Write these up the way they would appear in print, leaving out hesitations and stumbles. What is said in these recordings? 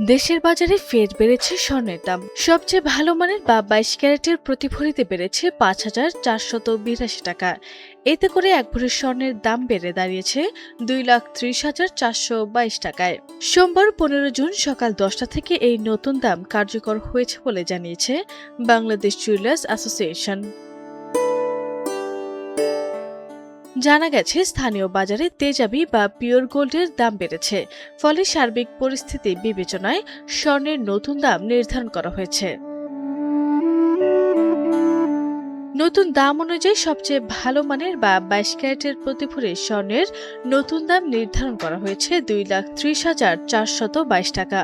দেশের বাজারে ফের বেড়েছে স্বর্ণের দাম। সবচেয়ে ভালো মানের বা 22 ক্যারেটের প্রতি ভরিতে বেড়েছে ৫,৪৮২ টাকা। এতে করে এক ভরি স্বর্ণের দাম বেড়ে দাঁড়িয়েছে ২,৩০,৪২২ টাকায়। সোমবার ১৫ জুন সকাল ১০টা থেকে এই নতুন দাম কার্যকর হয়েছে বলে জানিয়েছে বাংলাদেশ জুয়েলার্স অ্যাসোসিয়েশন। জানা গেছে, স্থানীয় বাজারে তেজাবি বা পিওর গোল্ডের দাম বেড়েছে, ফলে সার্বিক পরিস্থিতি বিবেচনায় স্বর্ণের নতুন দাম নির্ধারণ করা হয়েছে। নতুন দাম অনুযায়ী সবচেয়ে ভালো মানের বা 22 ক্যারেটের প্রতি ভরি স্বর্ণের নতুন দাম নির্ধারণ করা হয়েছে ২,৩০,৪২২ টাকা।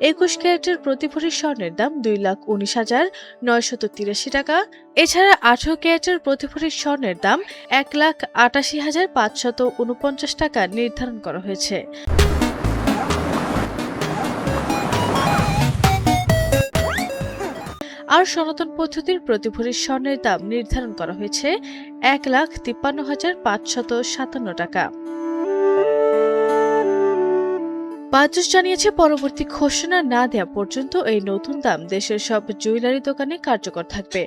২১ ক্যারেটের প্রতি ভরি স্বর্ণের দাম ২,১৯,৯৮৩ টাকা। এছাড়া ১৮ ক্যারেটের প্রতি ভরি স্বর্ণের দাম ১,৮৮,৫৪৯ টাকা নির্ধারণ করা হয়েছে। আর সনাতন পদ্ধতির প্রতি ভরি স্বর্ণের দাম নির্ধারণ করা হয়েছে ১,৫৩,৫৫৭ টাকা। বাজুস জানিয়েছে, পরবর্তী ঘোষণা না দেওয়া পর্যন্ত এই নতুন দাম দেশের সব জুয়েলারি দোকানে কার্যকর থাকবে।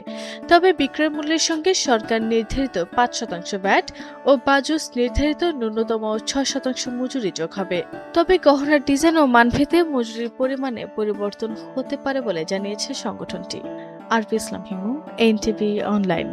তবে বিক্রয় মূল্যের সঙ্গে সরকার নির্ধারিত ৫% ভ্যাট ও বাজুস নির্ধারিত ন্যূনতম ৬% মজুরি যোগ হবে। তবে গহনার ডিজাইন ও মানভেদে মজুরির পরিমাণে পরিবর্তন হতে পারে বলে জানিয়েছে সংগঠনটি। আরফি ইসলাম হিমু, এনটিভি অনলাইন।